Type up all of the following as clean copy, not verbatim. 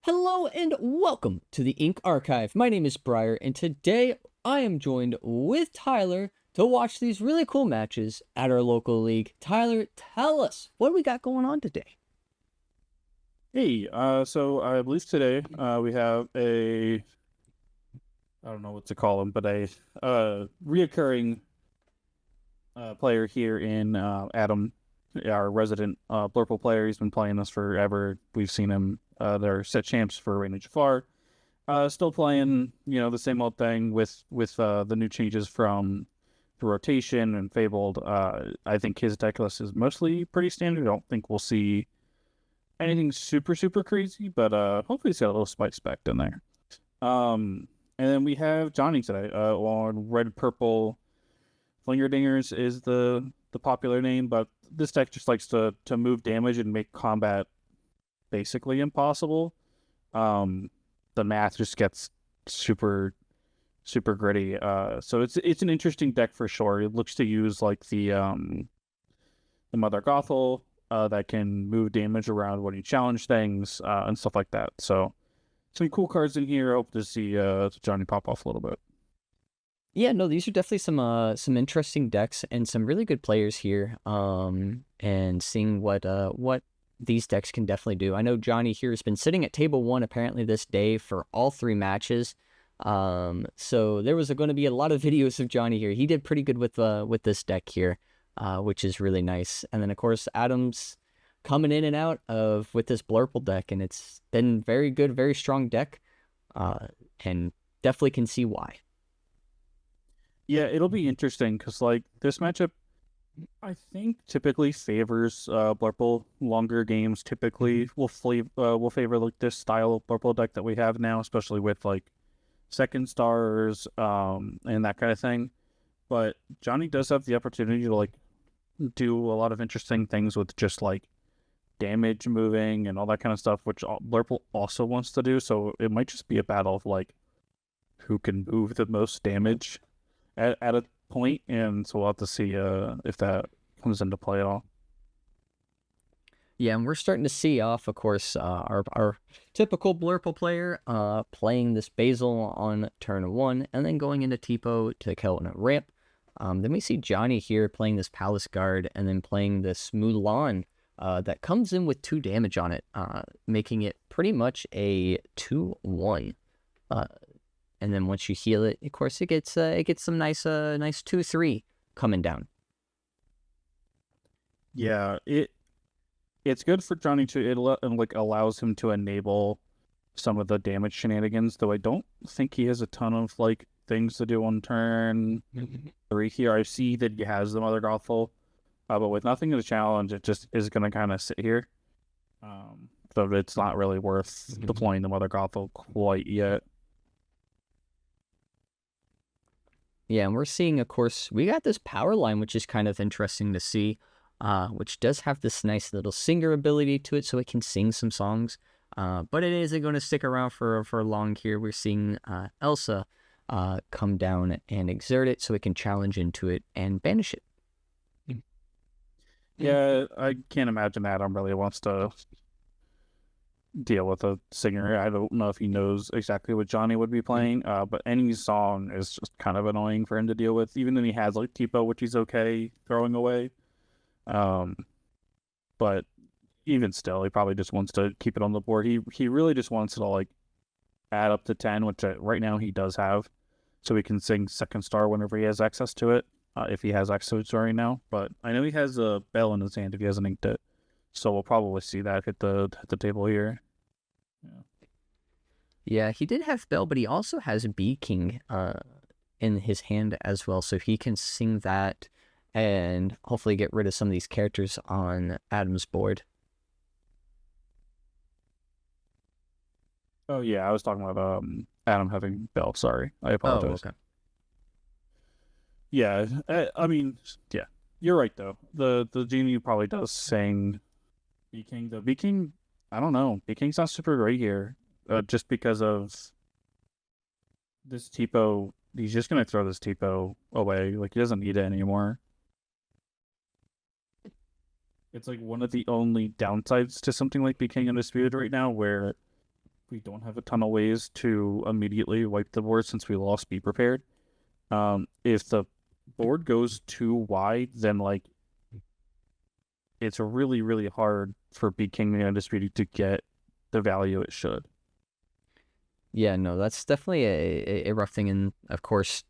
Hello and welcome to the Ink Archive. My name is Briar, and today I am joined with Tyler to watch these really cool matches at our local league. Tyler, tell us what we got going on today. Hey, so I believe today we have I don't know what to call him, but a reoccurring player here in Adam, our resident Blurple player. He's been playing this forever. We've seen him, they're set champs for Rain Jafar. Still playing, the same old thing with the new changes from the rotation and Fabled. I think his deck list is mostly pretty standard. I don't think we'll see anything super crazy, but hopefully he's got a little spice back in there. And then we have Johnny today. On red purple Flinger Dingers is the popular name, but this deck just likes to move damage and make combat basically impossible. The math just gets super gritty. So it's an interesting deck for sure. It looks to use like the Mother Gothel that can move damage around when you challenge things and stuff like that. So some cool cards in here. I hope to see Johnny pop off a little bit. Yeah, no, these are definitely some interesting decks and some really good players here. And seeing what these decks can definitely do. I know Johnny here has been sitting at table 1 apparently this day for all 3 matches. So there was going to be a lot of videos of Johnny here. He did pretty good with this deck here, which is really nice. And then of course Adam's coming in and out of with this Blurple deck, and it's been very good, very strong deck, and definitely can see why. Yeah, it'll be interesting because like this matchup, I think typically favors Blurple. Longer games typically will favor like this style of Blurple deck that we have now, especially with like second stars and that kind of thing. But Johnny does have the opportunity to like do a lot of interesting things with just like damage moving and all that kind of stuff, which Blurple also wants to do. So it might just be a battle of like who can move the most damage at a point, and so we'll have to see if that comes into play at all. Yeah, and we're starting to see off, of course, our typical Blurple player playing this Basil on turn 1, and then going into Tipo to kill on a ramp. Then we see Johnny here playing this Palace Guard, and then playing this Mulan that comes in with 2 damage on it, making it pretty much a 2/1. And then once you heal it, of course, it gets some nice 2/3 coming down. Yeah, it's good for Johnny to like allows him to enable some of the damage shenanigans, though I don't think he has a ton of like things to do on turn 3 here. I see that he has the Mother Gothel, but with nothing to challenge, it just is going to kind of sit here. So it's not really worth deploying the Mother Gothel quite yet. Yeah, and we're seeing, of course, we got this power line, which is kind of interesting to see, which does have this nice little singer ability to it, so it can sing some songs. But it isn't going to stick around for long here. We're seeing Elsa come down and exert it, so it can challenge into it and banish it. Yeah, I can't imagine Adam really wants to deal with a singer. I don't know if he knows exactly what Johnny would be playing, but any song is just kind of annoying for him to deal with, even when he has like Tipo, which he's okay throwing away. Um, but even still, he probably just wants to keep it on the board. He really just wants to like add up to 10, which right now he does have, so he can sing second star whenever he has access to it. If he has access to it right now, but I know he has a bell in his hand if he hasn't inked it. So we'll probably see that hit the table here. Yeah. Yeah, he did have Bell, but he also has Bee King in his hand as well, so he can sing that and hopefully get rid of some of these characters on Adam's board. Oh yeah, I was talking about Adam having Bell. Sorry, I Oh, apologize. okay. Yeah, I mean, yeah, you're right though. The genie probably does sing B King. The B King, I don't know. B King's not super great here, just because of this Tipo. He's just gonna throw this Tipo away. Like he doesn't need it anymore. It's like one of the only downsides to something like B King Undisputed right now, where we don't have a ton of ways to immediately wipe the board since we lost Be Prepared. If the board goes too wide, then like it's really, really hard for Be King the Undisputed to get the value it should. Yeah, no, that's definitely a rough thing. And of course,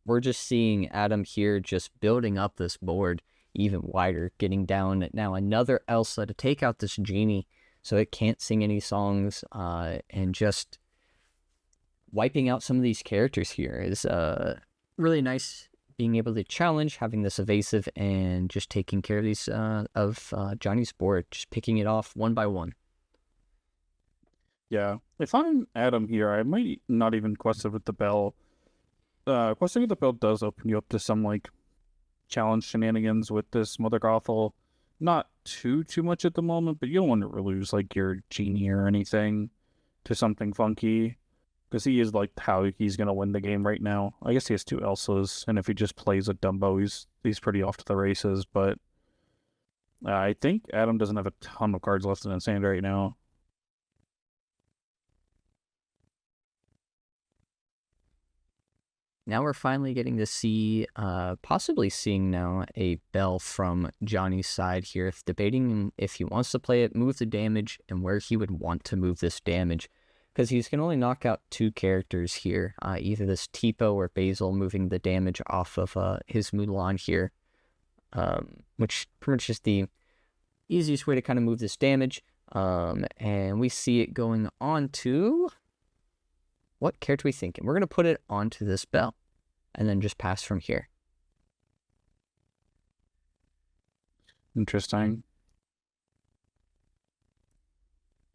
we're just seeing Adam here just building up this board even wider, getting down now another Elsa to take out this genie so it can't sing any songs, and just wiping out some of these characters here is really nice. Being able to challenge, having this evasive, and just taking care of these of Johnny's board, just picking it off one by one. Yeah. If I'm Adam here, I might not even quest it with the bell. Questing with the bell does open you up to some like challenge shenanigans with this Mother Gothel. Not too much at the moment, but you don't want to lose like your genie or anything to something funky. Because he is like how he's gonna win the game right now. I guess he has two Elsas, and if he just plays a Dumbo, he's pretty off to the races. But I think Adam doesn't have a ton of cards left in his hand right now. Now we're finally getting to see, possibly seeing now a bell from Johnny's side here. If debating if he wants to play it, move the damage, and where he would want to move this damage. Because he's going to only knock out two characters here, either this Tipo or Basil, moving the damage off of his Mulan here, which pretty much is the easiest way to kind of move this damage. And we see it going on to... What character are we thinking? We're going to put it onto this bell and then just pass from here. Interesting.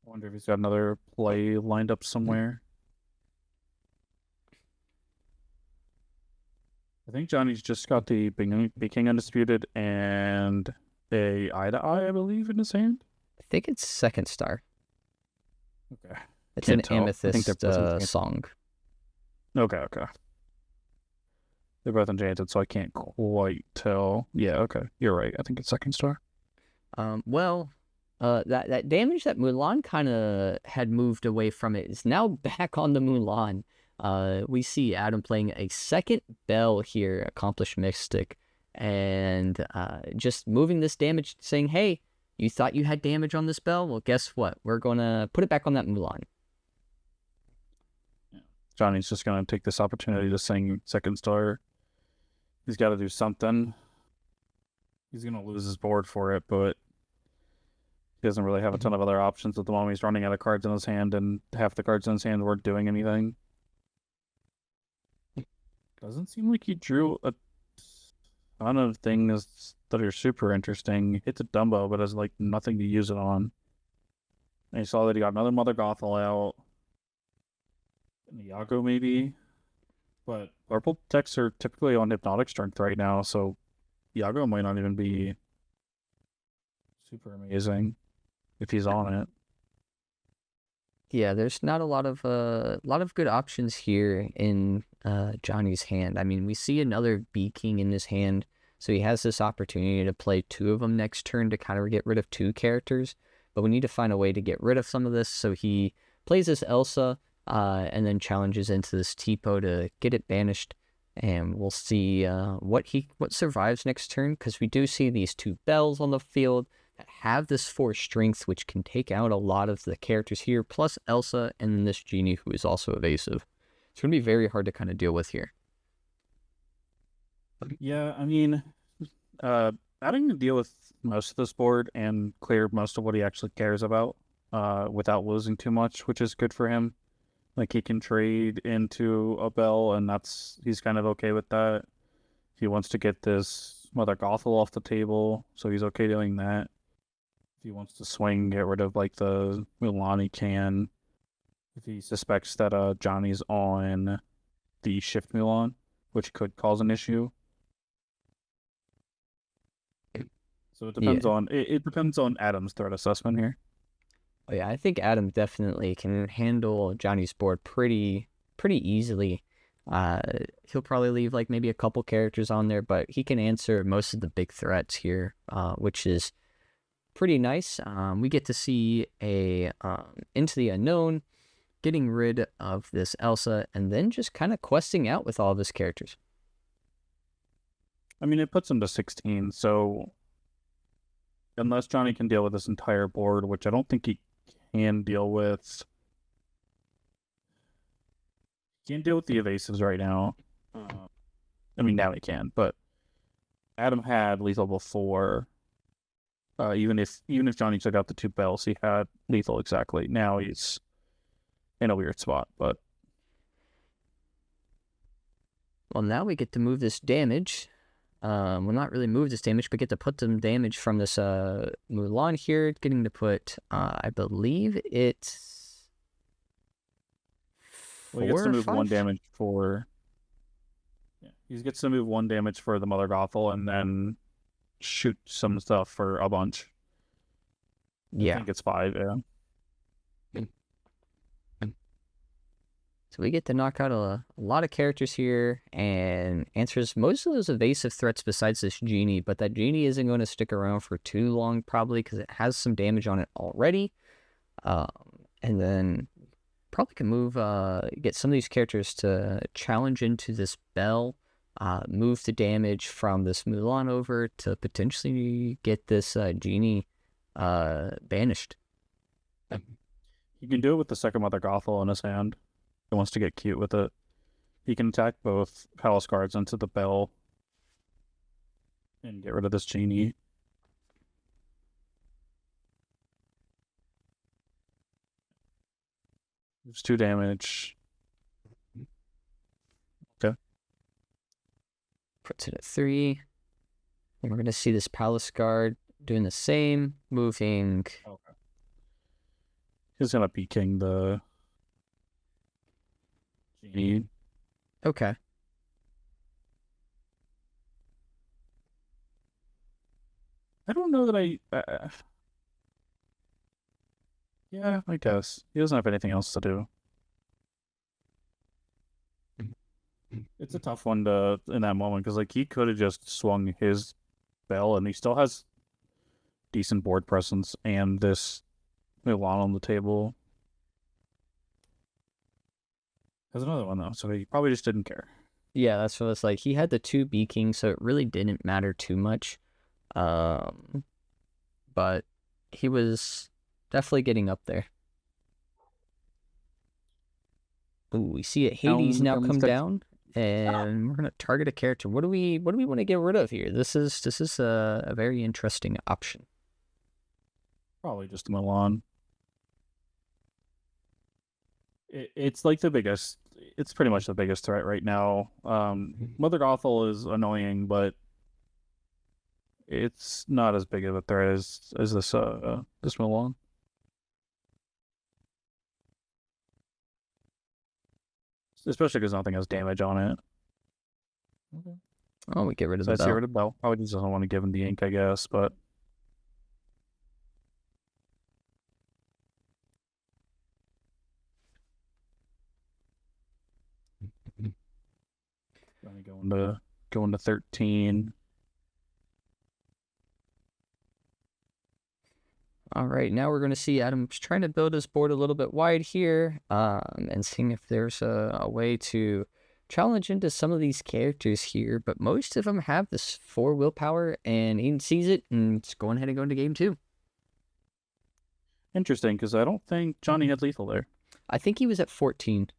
I wonder if he's got another play lined up somewhere. I think Johnny's just got the Be King Undisputed and a Eye to Eye, I believe, in his hand. I think it's second star. Okay. It's Can't an tell. Amethyst song. Okay. They're both enchanted, so I can't quite tell. Yeah, okay. You're right. I think it's second star. That damage that Mulan kind of had moved away from it is now back on the Mulan. We see Adam playing a second bell here, Accomplished Mystic, and just moving this damage, saying, hey, you thought you had damage on this bell? Well, guess what? We're going to put it back on that Mulan. Johnny's just going to take this opportunity to sing second star. He's got to do something. He's going to lose his board for it, but he doesn't really have a ton of other options at the moment. He's running out of cards in his hand, and half the cards in his hand weren't doing anything. Doesn't seem like he drew a ton of things that are super interesting. It's a Dumbo, but has like nothing to use it on. And you saw that he got another Mother Gothel out. And Iago maybe. But purple decks are typically on hypnotic strength right now, so Iago might not even be super amazing if he's on it. Yeah, there's not a lot of good options here in Johnny's hand. I mean, we see another Bee King in his hand, so he has this opportunity to play two of them next turn to kind of get rid of two characters. But we need to find a way to get rid of some of this, so he plays this Elsa, and then challenges into this Tipo to get it banished. And we'll see what survives next turn, because we do see these two bells on the field that have this 4 strength, which can take out a lot of the characters here, plus Elsa and then this genie who is also evasive. It's going to be very hard to kind of deal with here. Yeah, I mean, having to deal with most of this board and clear most of what he actually cares about without losing too much, which is good for him. Like, he can trade into a bell, and he's kind of okay with that. He wants to get this Mother Gothel off the table, so he's okay doing that. If he wants to swing, get rid of like the Mulan, he can. If he suspects that Johnny's on the shift Mulan, which could cause an issue. So it depends on it depends on Adam's threat assessment here. Oh, yeah, I think Adam definitely can handle Johnny's board pretty easily. He'll probably leave like maybe a couple characters on there, but he can answer most of the big threats here, which is pretty nice. We get to see a Into the Unknown, getting rid of this Elsa, and then just kind of questing out with all of his characters. I mean, it puts him to 16, so unless Johnny can deal with this entire board, which I don't think he can deal with. He can't deal with the evasives right now. I mean, now he can, but Adam had lethal before. Even if Johnny took out the 2 bells, he had lethal exactly. Now he's in a weird spot, but well, now we get to move this damage. Well, not really move this damage, but get to put some damage from this Mulan here. Getting to put, I believe it's well, he gets to move 1 damage for. Yeah, he gets to move 1 damage for the Mother Gothel, and then shoot some stuff for a bunch. Yeah. I think it's 5, yeah. So we get to knock out a lot of characters here and answers most of those evasive threats besides this Genie, but that Genie isn't going to stick around for too long probably because it has some damage on it already. And then probably can move, get some of these characters to challenge into this Bell, move the damage from this Mulan over to potentially get this Genie banished. You can do it with the second Mother Gothel in his hand. He wants to get cute with it. He can attack both Palace Guards into the Bell and get rid of this Genie. There's 2 damage. Okay. Puts it at 3. And we're going to see this Palace Guard doing the same, moving. Okay. He's going to be king the Genie. Okay. I don't know that I. Yeah, I guess. He doesn't have anything else to do. It's a tough one to in that moment because like he could have just swung his bell and he still has decent board presence and this Mulan on the table. Has another one though, so he probably just didn't care. Yeah, that's what it's like. He had the 2 B Kings, so it really didn't matter too much. But he was definitely getting up there. Ooh, we see it. Hades now come down, and we're gonna target a character. What do we want to get rid of here? This is a very interesting option. Probably just Mulan. It's like the biggest. It's pretty much the biggest threat right now. Mother Gothel is annoying, but it's not as big of a threat as this Mulan. Especially because nothing has damage on it. Okay. Oh, we get rid of so the bell. Get rid of bell. Probably just doesn't want to give him the ink, I guess, but. Going to 13. All right, now we're going to see Adam's trying to build his board a little bit wide here, and seeing if there's a way to challenge into some of these characters here. But most of them have this 4 willpower, and he sees it, and it's going ahead and going to game 2. Interesting, because I don't think Johnny had lethal there. I think he was at 14,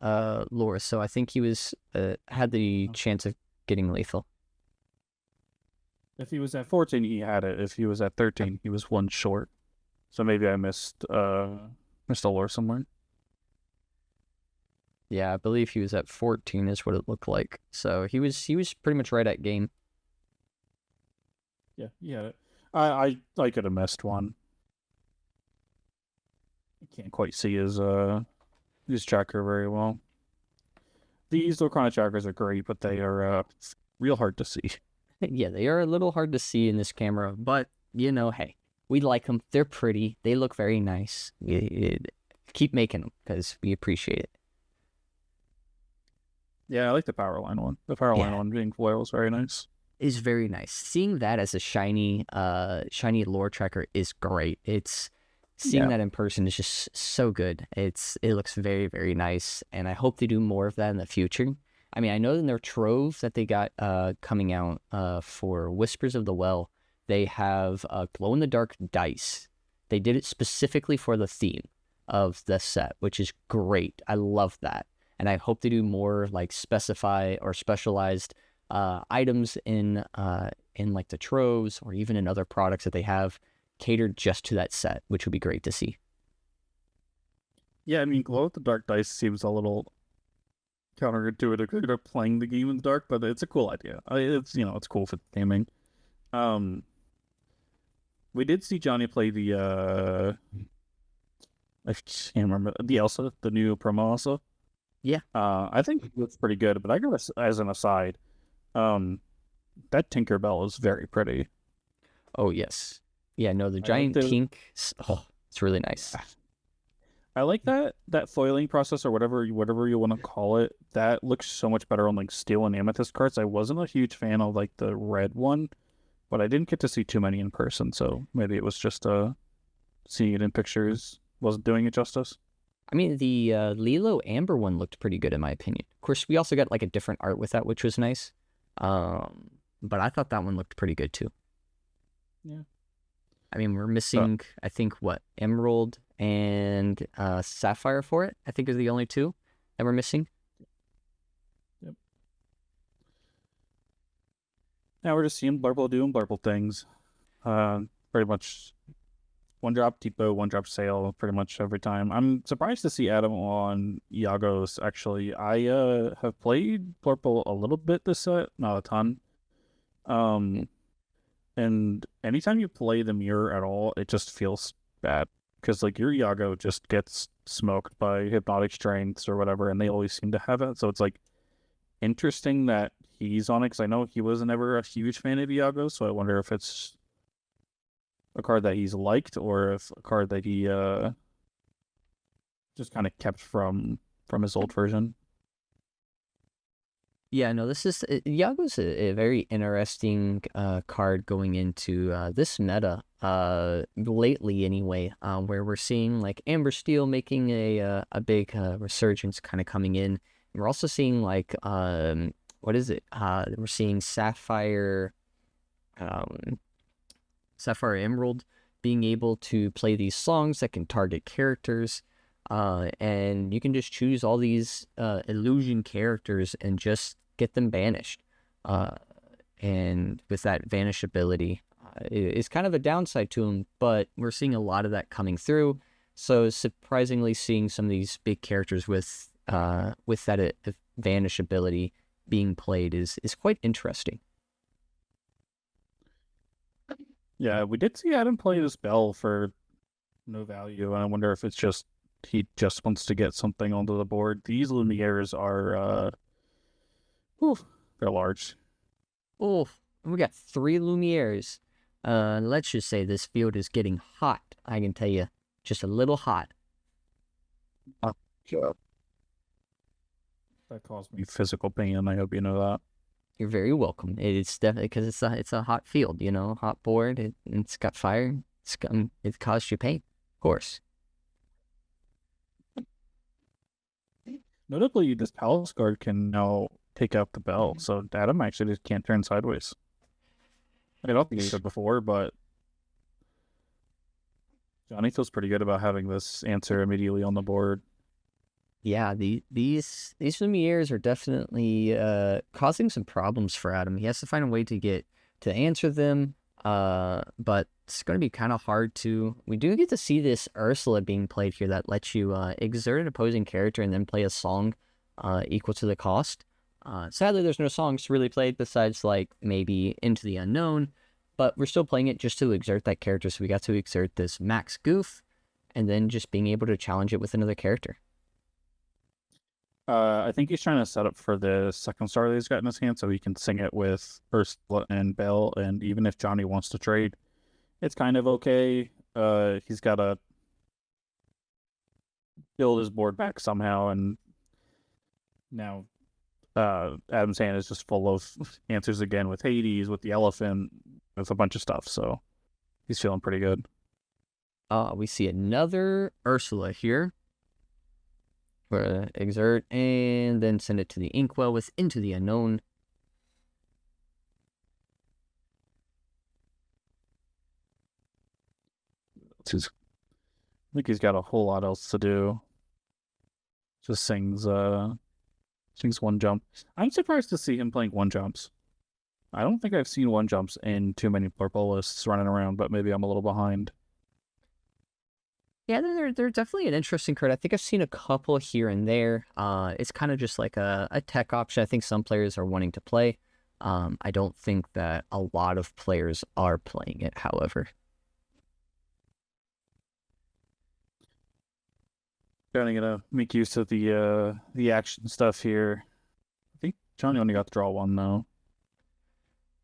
Laura. So I think he was had the chance of getting lethal. If he was at 14, he had it. If he was at 13, he was 1 short. So maybe I missed a lore somewhere. Yeah, I believe he was at 14 is what it looked like. So he was pretty much right at game. Yeah, he had it. I could have missed one. I can't quite see his tracker very well. These Lorcana trackers are great, but they are real hard to see. Yeah, they are a little hard to see in this camera, but, you know, hey, we like them. They're pretty. They look very nice. Keep making them because we appreciate it. Yeah, I like the power line one. The power line one being foil is very nice. Is very nice. Seeing that as a shiny lore tracker is great. It's seeing Yeah. that in person is just so good. It looks very, very nice, and I hope they do more of that in the future. I mean, I know in their trove that they got coming out for Whispers of the Well, they have glow in the dark dice. They did it specifically for the theme of the set, which is great. I love that, and I hope they do more like specify or specialized items in like the troves or even in other products that they have catered just to that set, which would be great to see. Yeah, I mean, glow with the dark dice seems a little counterintuitive to playing the game in the dark, but it's a cool idea. It's it's cool for gaming. Um, we did see Johnny play the I can't remember the Elsa, the new promo Elsa. Yeah. I think it looks pretty good, but I go as an aside, um, that Tinkerbell is very pretty. Oh yes. Yeah. No, the I like giant the kink. Oh, it's really nice. I like that foiling process or whatever you want to call it. That looks so much better on like steel and amethyst cards. I wasn't a huge fan of like the red one, but I didn't get to see too many in person, so maybe it was just seeing it in pictures wasn't doing it justice. I mean, the Lilo Amber one looked pretty good in my opinion. Of course, we also got like a different art with that, which was nice. But I thought that one looked pretty good too. Yeah. I mean, we're missing, I think, what, Emerald and Sapphire for it. I think is the only two that we're missing. Yep. Now we're just seeing Blurple doing Blurple things. Pretty much one drop depot, one drop sale, pretty much every time. I'm surprised to see Adam on Iagos. Actually, I have played Blurple a little bit this set, not a ton. And anytime you play the mirror at all, it just feels bad because like your Iago just gets smoked by hypnotic strengths or whatever, and they always seem to have it. So it's like interesting that he's on it because I know he was never a huge fan of Iago, so I wonder if it's a card that he's liked or if a card that he just kind of kept from his old version. Yeah, no, this is Yago's a very interesting card going into this meta lately anyway, where we're seeing like Amber Steel making a big resurgence kind of coming in. And we're also seeing like what is it? We're seeing Sapphire Sapphire Emerald being able to play these songs that can target characters. And you can just choose all these illusion characters and just get them banished. And with that vanish ability, it's kind of a downside to them, but we're seeing a lot of that coming through. So surprisingly, seeing some of these big characters with that vanish ability being played is quite interesting. Yeah, we did see Adam play this spell for no value, and I wonder if it's just he just wants to get something onto the board. These Lumières are they're large. Oh, we got 3 Lumieres. Let's just say this field is getting hot. I can tell you, just a little hot. Yeah. That caused me physical pain. I hope you know that. You're very welcome. It's definitely because it's a hot field, hot board. It's got fire. It caused you pain, of course. Notably, this Palace Guard can now take out the bell, so Adam actually just can't turn sideways. I don't think he did before, but Johnny feels pretty good about having this answer immediately on the board. Yeah, these Lumieres are definitely causing some problems for Adam. He has to find a way to answer them, but it's going to be kind of hard to. We do get to see this Ursula being played here that lets you exert an opposing character and then play a song equal to the cost. Sadly, there's no songs really played besides like maybe Into the Unknown, but we're still playing it just to exert that character. So we got to exert this max goof, and then just being able to challenge it with another character. I think he's trying to set up for the second star that he's got in his hand so he can sing it with Ursula and Belle, and even if Johnny wants to trade, it's kind of okay. He's got to build his board back somehow, and now Adam's hand is just full of answers again with Hades, with the elephant, with a bunch of stuff, so he's feeling pretty good. We see another Ursula here. We're going to exert and then send it to the Inkwell with Into the Unknown. I think he's got a whole lot else to do. Just sings one jump. I'm surprised to see him playing one jumps. I don't think I've seen one jumps in too many purple lists running around, but maybe I'm a little behind. Yeah, they're definitely an interesting card. I think I've seen a couple here and there. It's kind of just like a tech option I think some players are wanting to play. I don't think that a lot of players are playing it, however. Johnny gonna make use of the action stuff here. I think Johnny only got to draw one though,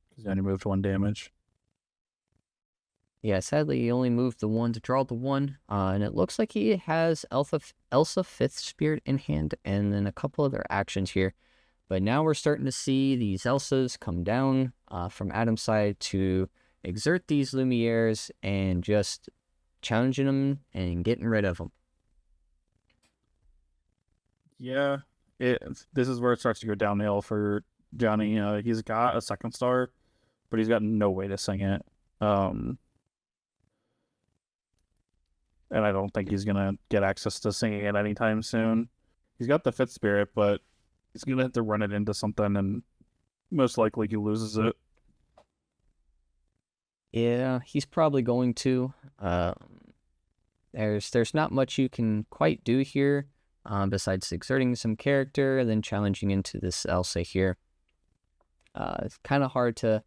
because he only moved 1 damage. Yeah, sadly, he only moved the 1 to draw the 1, and it looks like he has Elsa 5th Spirit in hand, and then a couple other actions here. But now we're starting to see these Elsas come down from Adam's side to exert these Lumieres and just challenging them and getting rid of them. Yeah, this is where it starts to go downhill for Johnny. He's got a 2nd star, but he's got no way to sing it. And I don't think he's gonna get access to singing it anytime soon. He's got the 5th Spirit, but he's gonna have to run it into something, and most likely he loses it. Yeah, he's probably going to. There's not much you can quite do here. Besides exerting some character and then challenging into this Elsa here. It's kind of hard to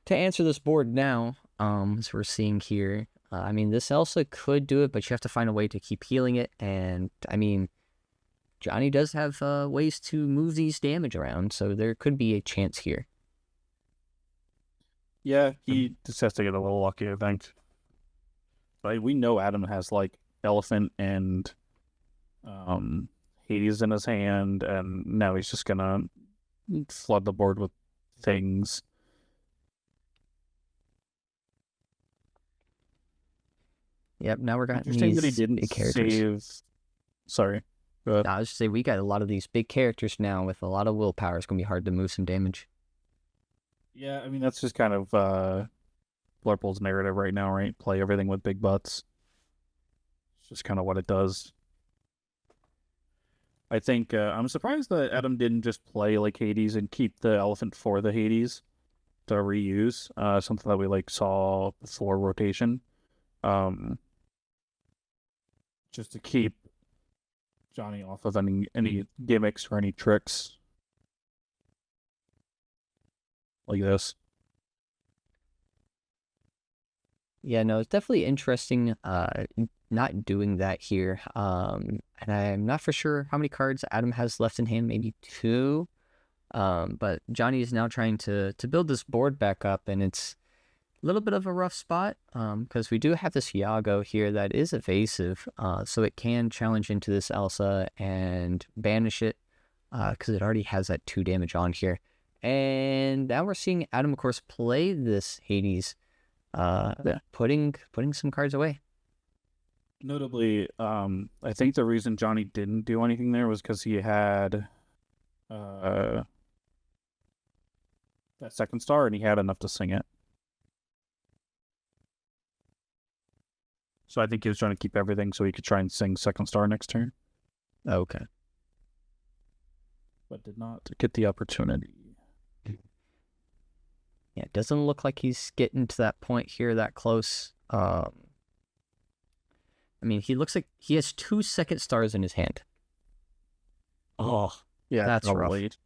answer this board now, as we're seeing here. I mean, this Elsa could do it, but you have to find a way to keep healing it. And, I mean, Johnny does have ways to move these damage around, so there could be a chance here. Yeah, he just has to get a little lucky, I think. But we know Adam has, like, Elephant and Hades in his hand, and now he's just gonna flood the board with things. Yep, now we're getting Interesting these that he didn't big characters. save. Sorry. Go ahead. I was just say we got a lot of these big characters now with a lot of willpower. It's gonna be hard to move some damage. Yeah, I mean that's just kind of Blurple's narrative right now, right? Play everything with big butts. It's just kind of what it does. I think I'm surprised that Adam didn't just play like Hades and keep the elephant for the Hades to reuse. Something that we like saw before rotation. Just to keep Johnny off of any gimmicks or any tricks like this. Yeah, no, it's definitely interesting not doing that here. And I'm not for sure how many cards Adam has left in hand, maybe 2. But Johnny is now trying to build this board back up, and it's a little bit of a rough spot because we do have this Iago here that is evasive, so it can challenge into this Elsa and banish it because it already has that 2 damage on here. And now we're seeing Adam, of course, play this Hades, putting some cards away. Notably, I think the reason Johnny didn't do anything there was because he had that 2nd star and he had enough to sing it. So I think he was trying to keep everything so he could try and sing 2nd star next turn. Okay. But did not get the opportunity. Yeah, it doesn't look like he's getting to that point here that close. I mean, he looks like he has 2 2nd stars in his hand. Oh, yeah, that's probably rough.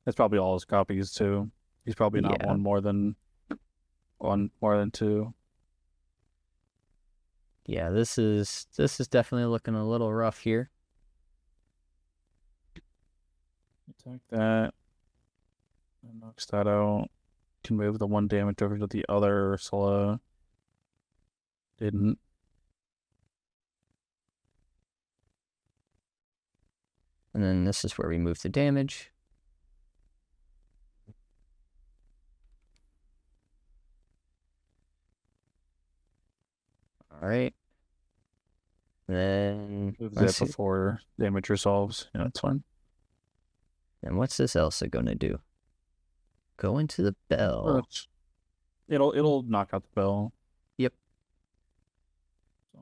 That's probably all his copies too. He's probably not one more than 2. Yeah, this is definitely looking a little rough here. Attack that. And knocks that out. Can move the 1 damage over to the other Ursula. Didn't. And then this is where we move the damage. All right. Then Move that let's see. before damage resolves. Yeah, that's fine. And what's this Elsa gonna do? Go into the bell. It'll knock out the bell. Yep. So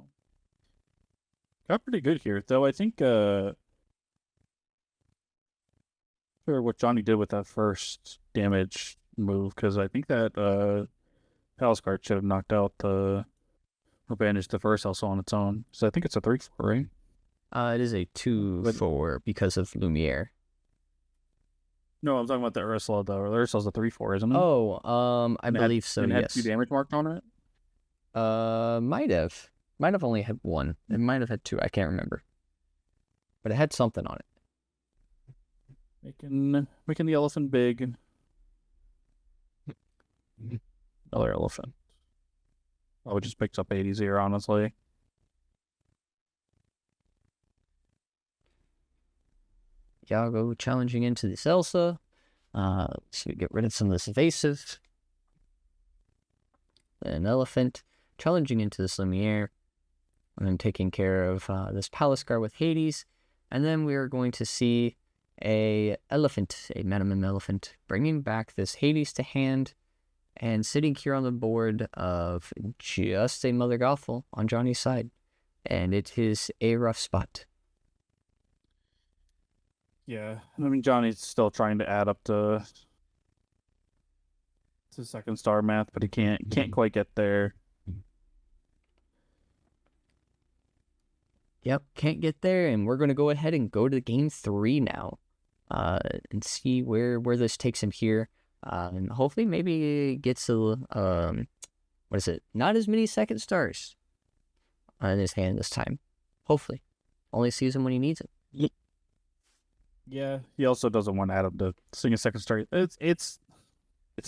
got pretty good here, though. I think for what Johnny did with that first damage move, because I think that Palace card should have knocked out the or banished the first Elsa on its own. So I think it's a 3/4, right? It is a 2/4 because of Lumiere. No, I'm talking about the Ursula though. The Ursula's a 3/4, isn't it? Oh, I believe so. And it had 2 Yes. damage marked on it. Might have. Might have only had 1. It might have had 2. I can't remember. But it had something on it. Making the elephant big. Another elephant. Oh, it just picks up 80s here, honestly. Yago challenging into this Elsa. So we get rid of some of this evasive. An elephant challenging into this Lumiere. And then taking care of this Palace Guard with Hades. And then we are going to see a elephant, a Manamim elephant, bringing back this Hades to hand. And sitting here on the board of just a Mother Gothel on Johnny's side. And it is a rough spot. Yeah, I mean Johnny's still trying to add up to second star math, but he can't quite get there. Yep, can't get there, and we're going to go ahead and go to game 3 now, and see where this takes him here, and hopefully maybe gets a what is it? Not as many second stars in his hand this time. Hopefully, only sees him when he needs it. Yeah, he also doesn't want Adam to sing a second star. It's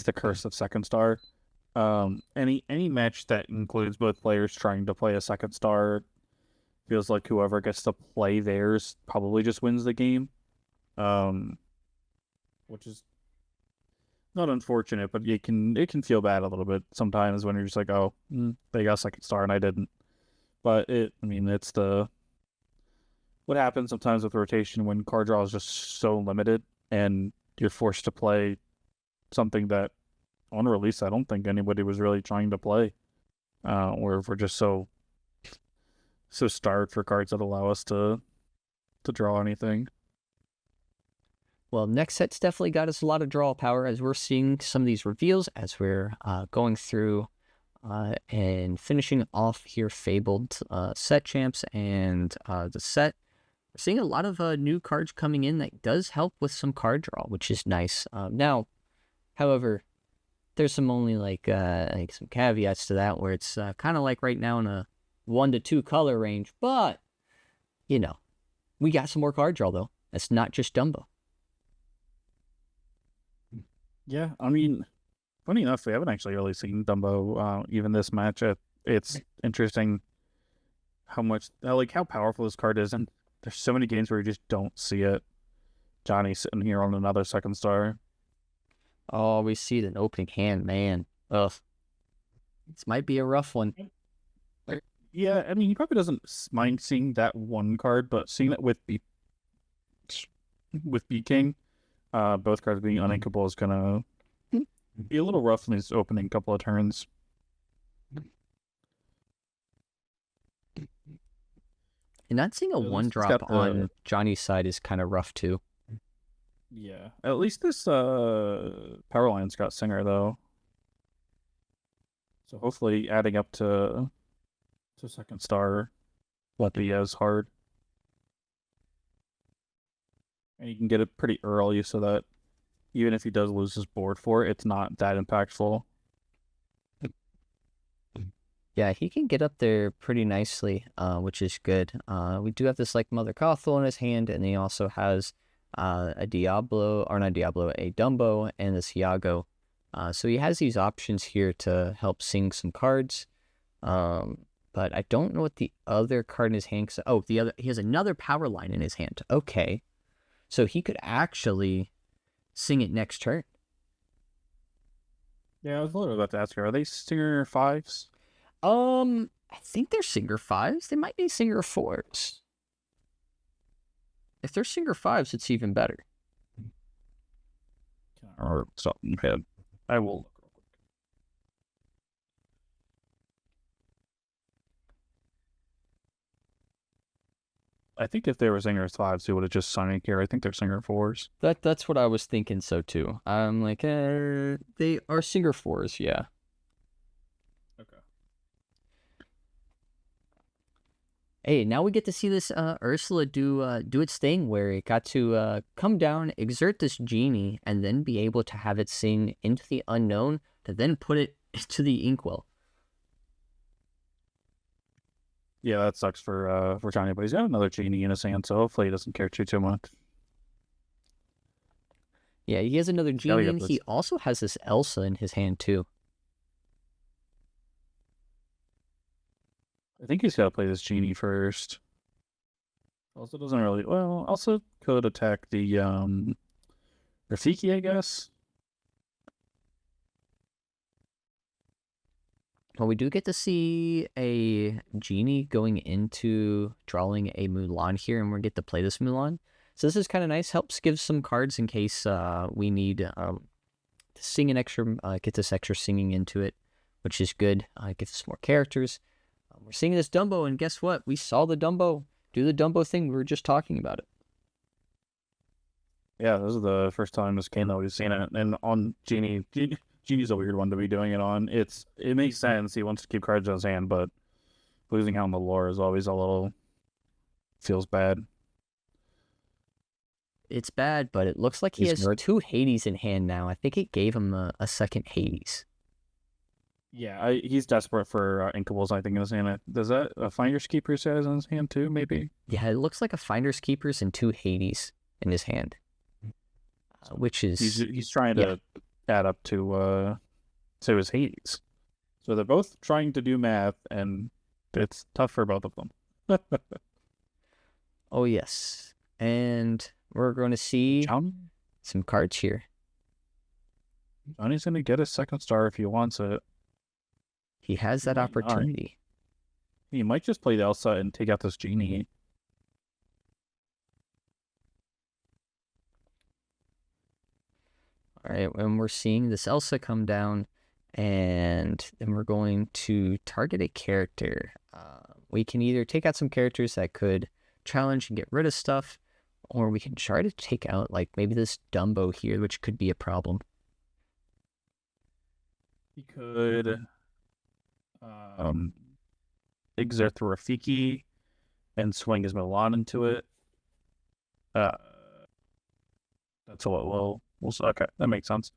the curse of second star. Any match that includes both players trying to play a second star feels like whoever gets to play theirs probably just wins the game. Which is not unfortunate, but it can feel bad a little bit sometimes when you're just like, oh, they got a second star and I didn't. But it's what happens sometimes with rotation when card draw is just so limited and you're forced to play something that on release I don't think anybody was really trying to play. Or if we're just so starved for cards that allow us to draw anything. Well, next set's definitely got us a lot of draw power as we're seeing some of these reveals as we're going through and finishing off here Fabled set champs and the set. We're seeing a lot of new cards coming in that does help with some card draw, which is nice. Now, however, there's some only like some caveats to that where it's kind of like right now in a 1 to 2 color range, but we got some more card draw though. It's not just Dumbo. Yeah, I mean, funny enough, we haven't actually really seen Dumbo even this match. It's interesting how powerful this card is, and there's so many games where you just don't see it. Johnny sitting here on another second star. Oh, we see it in opening hand, man. Ugh. This might be a rough one. Yeah, I mean, he probably doesn't mind seeing that one card, but seeing it with B King, both cards being uninkable is gonna be a little rough in these opening couple of turns. And not seeing a 1-drop on Johnny's side is kind of rough too. Yeah, at least this Powerline's got Singer though, so hopefully adding up to second star won't be as hard, and you can get it pretty early so that even if he does lose his board for it, it's not that impactful. Yeah, he can get up there pretty nicely, which is good. We do have this like Mother Gothel in his hand, and he also has a Diablo, or not Diablo, a Dumbo, and this Iago. So he has these options here to help sing some cards. But I don't know what the other card in his hand. He has another power line in his hand. Okay, so he could actually sing it next turn. Yeah, I was literally about to ask her, are they Stinger 5s? I think they're Singer 5s. They might be Singer 4s. If they're Singer 5s, it's even better. Or something. I will look real quick. I think if they were Singer 5s, they would have just signed here. I think they're Singer 4s. That's what I was thinking so too. I'm like, they are Singer 4s, yeah. Okay. Hey, now we get to see this Ursula do its thing where it got to come down, exert this genie, and then be able to have it sing into the unknown to then put it into the inkwell. Yeah, that sucks for Johnny, but he's got another genie in his hand, so hopefully he doesn't care too much. Yeah, he has another genie, and he also has this Elsa in his hand too. I think he's got to play this genie first. Also doesn't really... Well, also could attack the Rafiki, I guess. Well, we do get to see a genie going into drawing a Mulan here, and we get to play this Mulan. So this is kind of nice. Helps give some cards in case we need to sing an extra, get this extra singing into it, which is good. Gives us more characters. We're seeing this Dumbo, and guess what? We saw the Dumbo do the Dumbo thing. We were just talking about it. Yeah, this is the first time this game that we've seen it. And on Genie's a weird one to be doing it on. It makes sense. He wants to keep cards in his hand, but losing out on the lore is always a little... feels bad. It's bad, but it looks like he has two Hades in hand now. I think it gave him a second Hades. Yeah, he's desperate for Inkables, I think, in his hand. Does that a Finder's Keeper's has in his hand too, maybe? Yeah, it looks like a Finder's Keeper's and two Hades in his hand. Which is... He's trying to add up to his Hades. So they're both trying to do math, and it's tough for both of them. Oh, yes. And we're going to see some cards here. Johnny's going to get a second star if he wants it. He has that opportunity. He might just play the Elsa and take out this genie. All right, and we're seeing this Elsa come down, and then we're going to target a character. We can either take out some characters that could challenge and get rid of stuff, or we can try to take out, like, maybe this Dumbo here, which could be a problem. He could exert the Rafiki and swing his Milan into it. That's what okay, that makes sense.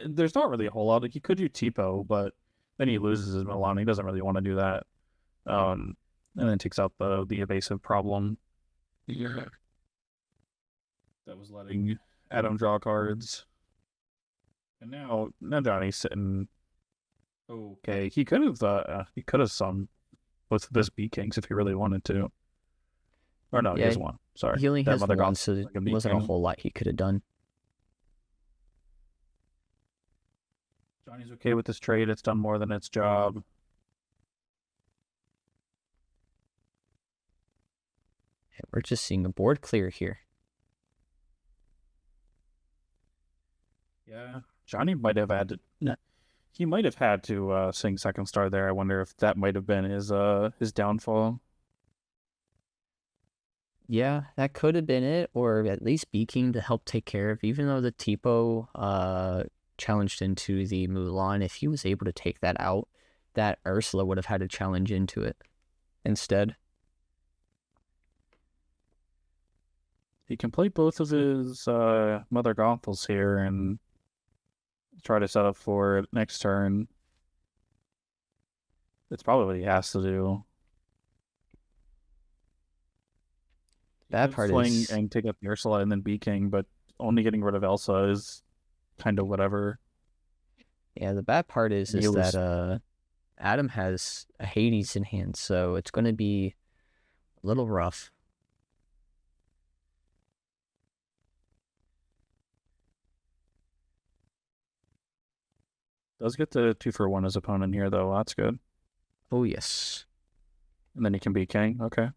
There's not really a whole lot. Like, he could do Tipo, but then he loses his Milan. He doesn't really want to do that. And then takes out the evasive problem. Yeah. That was letting Adam draw cards. And now Johnny's sitting. Okay, he could have sung with this B Kings if he really wanted to. Or no, he has one. Sorry, he only has one, so there wasn't a whole lot he could have done. Johnny's okay with this trade. It's done more than its job. And we're just seeing a board clear here. Yeah, Johnny might have had to. He might have had to sing second star there. I wonder if that might have been his downfall. Yeah, that could have been it, or at least B King to help take care of. Even though the Tipo challenged into the Mulan, if he was able to take that out, that Ursula would have had to challenge into it instead. He can play both of his Mother Gothels here and try to set up for next turn. That's probably what he has to do. Bad part is and take up the Ursula and then B King, but only getting rid of Elsa is kind of whatever. Yeah, the bad part is that Adam has a Hades in hand, so it's going to be a little rough. Does get the 2-for-1 his opponent here, though. That's good. Oh, yes. And then he can be king. Okay.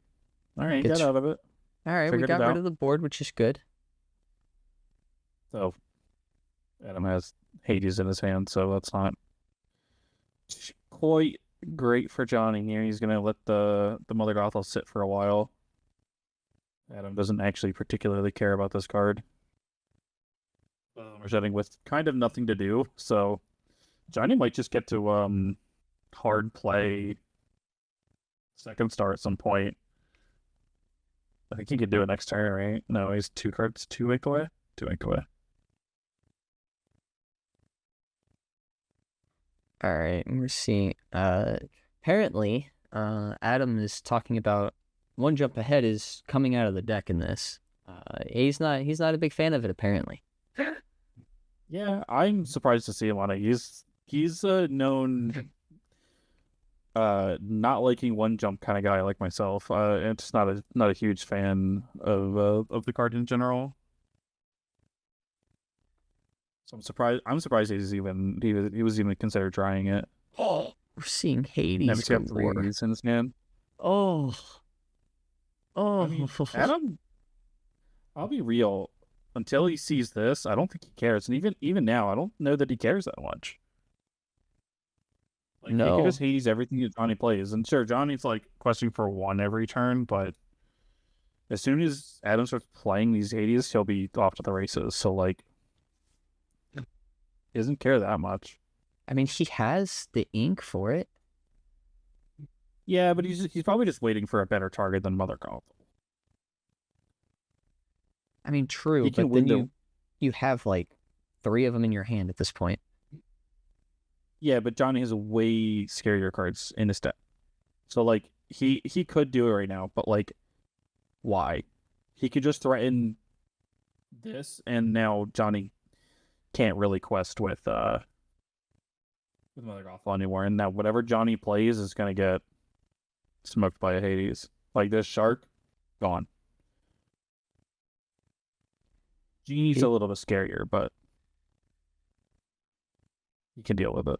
All right, Gets get out of it. all right. We Figured it got rid out. of the board, which is good. So Adam has Hades in his hand, so that's not quite great for Johnny here. He's gonna let the Mother Gothel sit for a while. Adam doesn't actually particularly care about this card. We're setting with kind of nothing to do, so Johnny might just get to hard play second star at some point. I think he could do it next turn, right? No, he's 2 cards, 2 ink away. 2 ink away. All right, and we're seeing. Apparently, Adam is talking about one jump ahead is coming out of the deck in this. He's not a big fan of it apparently. Yeah, I'm surprised to see him on it. He's known not liking one jump kind of guy like myself. And just not a huge fan of the card in general. So I'm surprised he was even considered trying it. Oh, we're seeing Hades. Never got 3 Hades in his hand. Oh, I mean, Adam, I'll be real. Until he sees this, I don't think he cares. And even now, I don't know that he cares that much. Like, he no. could just Hades everything that Johnny plays. And sure, Johnny's like questing for 1 every turn, but as soon as Adam starts playing these Hades, he'll be off to the races. So, like, he doesn't care that much. I mean, he has the ink for it. Yeah, but he's probably just waiting for a better target than Mother Gothel. I mean, true, He can but then win you have like 3 of them in your hand at this point. Yeah, but Johnny has way scarier cards in his deck. So, like, he could do it right now, but, like, why? He could just threaten this, and now Johnny can't really quest with Mother Gothel anymore. And now whatever Johnny plays is gonna get smoked by a Hades. Like, this shark, gone. Genie's a little bit scarier, but you can deal with it.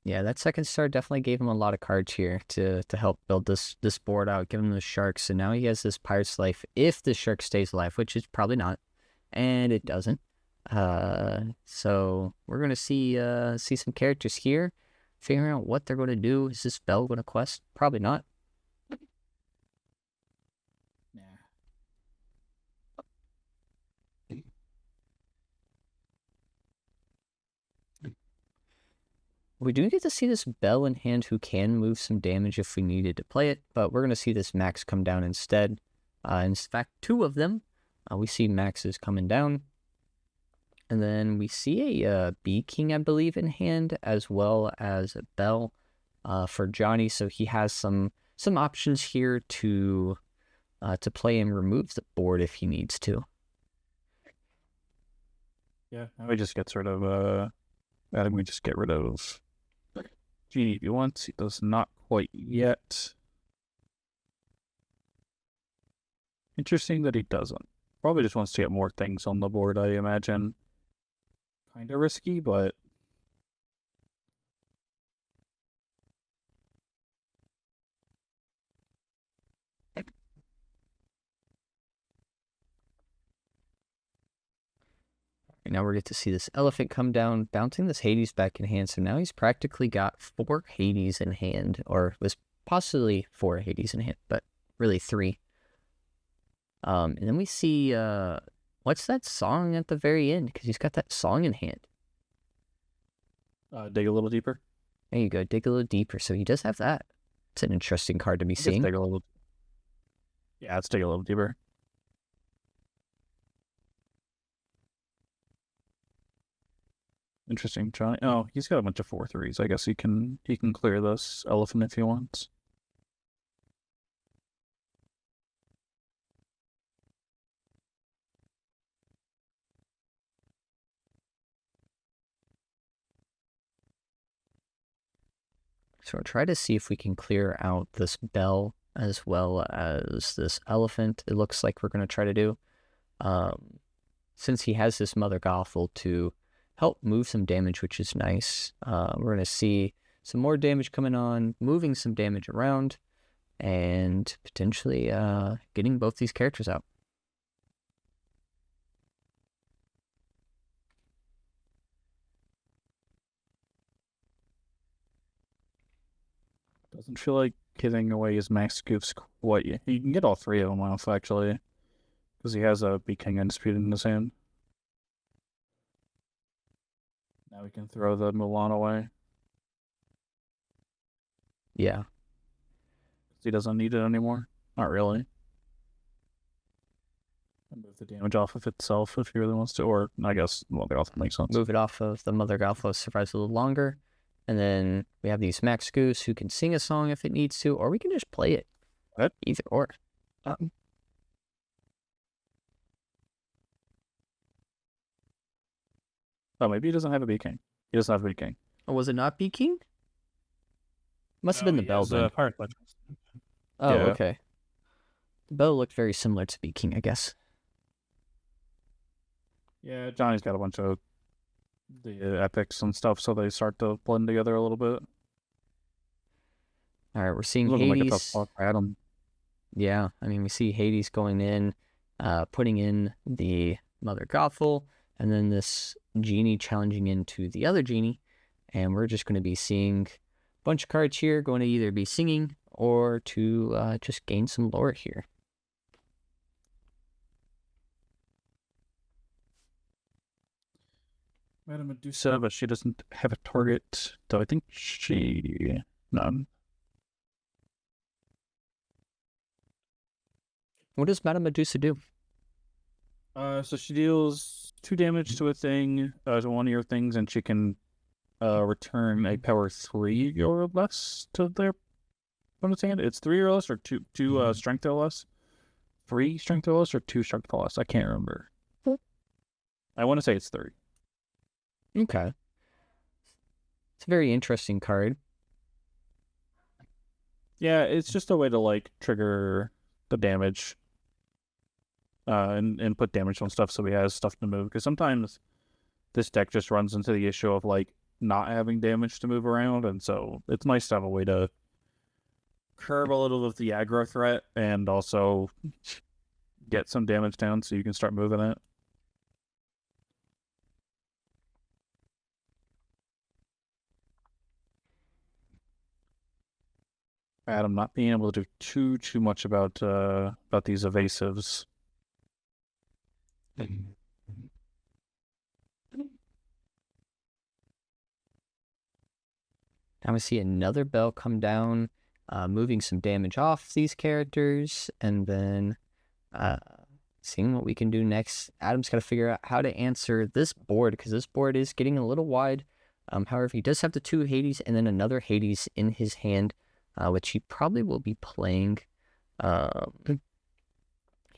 Yeah, that second star definitely gave him a lot of cards here to help build this board out, give him the sharks, and now he has this Pirate's Life if the shark stays alive, which is probably not, and it doesn't. So we're gonna see some characters here, figuring out what they're gonna do. Is this Bell gonna quest? Probably not. We do get to see this Bell in hand who can move some damage if we needed to play it, but we're going to see this Max come down instead. In fact, 2 of them. We see Max's coming down. And then we see a Bee King, I believe, in hand, as well as a Bell for Johnny. So he has some options here to play and remove the board if he needs to. Yeah, we just get rid of I think we just get rid of Genie if he wants. He does not quite yet. Interesting that he doesn't. Probably just wants to get more things on the board, I imagine. Kind of risky, but And now we get to see this Elephant come down, bouncing this Hades back in hand. So now he's practically got 4 Hades in hand, or was possibly 4 Hades in hand, but really 3. And then we see, what's that song at the very end? Because he's got that song in hand. dig a little deeper. There you go, dig a little deeper. So he does have that. It's an interesting card to be seeing. Dig a little. Yeah, let's dig a little deeper. Interesting, Johnny. Oh, he's got a bunch of 4/3s. I guess he can clear this elephant if he wants. So we'll try to see if we can clear out this Bell as well as this Elephant. It looks like we're going to try to do. Since he has this Mother Gothel to help move some damage, which is nice. We're going to see some more damage coming on, moving some damage around, and potentially getting both these characters out. Doesn't feel like giving away his max scoops quite yet. He can get all three of them off, actually, because he has a Bee King Undisputed in his hand. Now we can throw the Mulan away. Yeah. He doesn't need it anymore. Not really. Move the damage off of itself if he really wants to, or I guess Mother Gothel makes sense. Move it off of the Mother Gothel, survives a little longer. And then we have these Max Goose who can sing a song if it needs to, or we can just play it. What? Either or. Oh, maybe he doesn't have a Bee King. He doesn't have a Bee King. Oh, was it not Bee King? Must have been the bell then. Pirate Oh, yeah. Okay. The bell looked very similar to Bee King, I guess. Yeah, Johnny's got a bunch of the epics and stuff, so they start to blend together a little bit. All right, we're seeing Looking Hades. like a tough spot for Adam. Yeah, I mean, we see Hades going in, putting in the Mother Gothel, and then this genie challenging into the other genie, and we're just going to be seeing a bunch of cards here, going to either be singing or to just gain some lore here. Madame Medusa, but she doesn't have a target, though I think she... None. What does Madame Medusa do? So she deals 2 damage to a thing, to one of your things, and she can return a power 3 or less to their opponent's hand. It's 3 or less, or 2 strength or less? 3 strength or less, or 2 strength or less? I can't remember. I want to say it's 3. Okay. It's a very interesting card. Yeah, it's just a way to, like, trigger the damage and put damage on stuff so he has stuff to move. Because sometimes this deck just runs into the issue of, like, not having damage to move around, and so it's nice to have a way to curb a little of the aggro threat and also get some damage down so you can start moving it. Adam not being able to do too much about these evasives. Now we see another bell come down, moving some damage off these characters, and then seeing what we can do next. Adam's got to figure out how to answer this board, because this board is getting a little wide. However, he does have the 2 Hades and then another Hades in his hand, which he probably will be playing.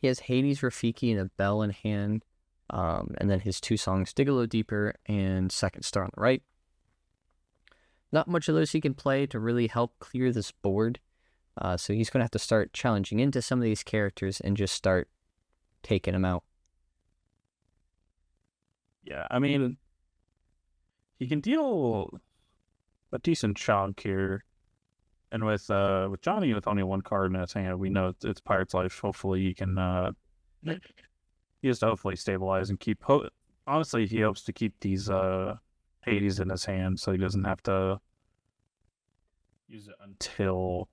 He has Hades, Rafiki, and a bell in hand, and then his 2 songs, Dig a Little Deeper and Second Star on the right. Not much of those he can play to really help clear this board, so he's going to have to start challenging into some of these characters and just start taking them out. Yeah, I mean, he can deal a decent chunk here. And with Johnny with only 1 card in his hand, we know it's Pirate's Life. Hopefully he can he has to hopefully stabilize and keep honestly he hopes to keep these Hades in his hand so he doesn't have to use it until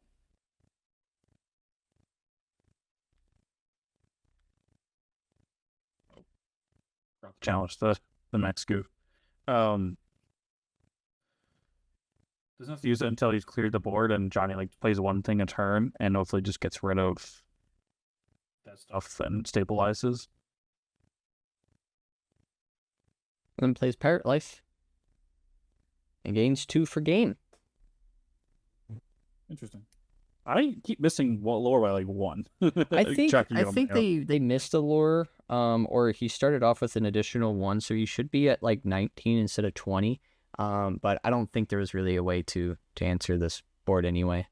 challenge the max goof. Doesn't have to use it until he's cleared the board and Johnny like plays 1 thing a turn and hopefully just gets rid of that stuff and stabilizes. Then plays Pirate Life and gains 2 for game. Interesting. I keep missing lore by like 1. I think they missed a lore, or he started off with an additional 1, so he should be at like 19 instead of 20. But I don't think there was really a way to answer this board anyway.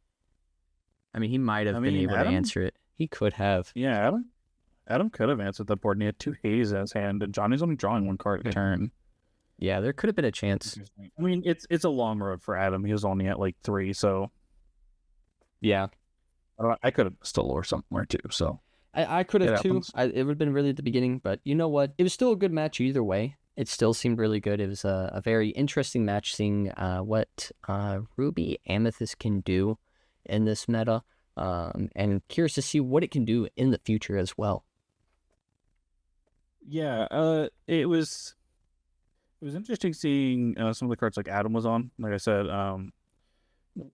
I mean, he might have been able to answer it. He could have. Yeah, Adam could have answered the board, and he had 2 Hades in his hand, and Johnny's only drawing 1 card a turn. Yeah, there could have been a chance. Interesting. I mean, it's a long road for Adam. He was only at like 3, so Yeah, I could have still or somewhere too. So I could it have too. happens. It would have been really at the beginning, but you know what? It was still a good match either way. It still seemed really good. It was a very interesting match, seeing what Ruby Amethyst can do in this meta, and curious to see what it can do in the future as well. Yeah, it was interesting seeing some of the cards like Adam was on. Like I said,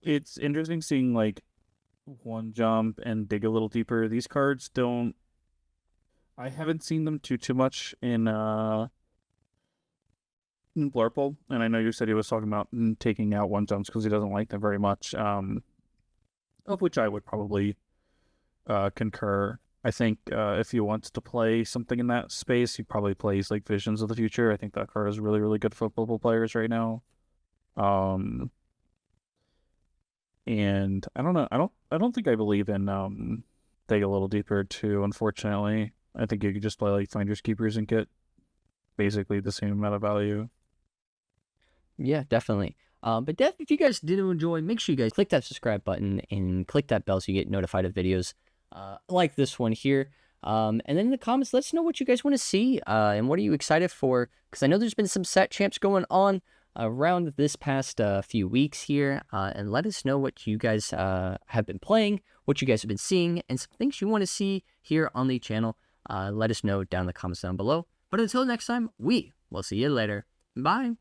it's interesting seeing like one jump and dig a little deeper. These cards don't. I haven't seen them too much in Blurple, and I know you said he was talking about taking out one jumps because he doesn't like them very much. Of which I would probably concur. I think if he wants to play something in that space, he probably plays like Visions of the Future. I think that card is really, really good for football players right now. Um, and I don't know. I don't think I believe in dig a little deeper too. Unfortunately, I think you could just play like Finders Keepers and get basically the same amount of value. Yeah, definitely. But if you guys did enjoy, make sure you guys click that subscribe button and click that bell so you get notified of videos like this one here. And then in the comments, let us know what you guys want to see and what are you excited for, because I know there's been some set champs going on around this past few weeks here. And let us know what you guys have been playing, what you guys have been seeing, and some things you want to see here on the channel. Let us know down in the comments down below. But until next time, we will see you later. Bye.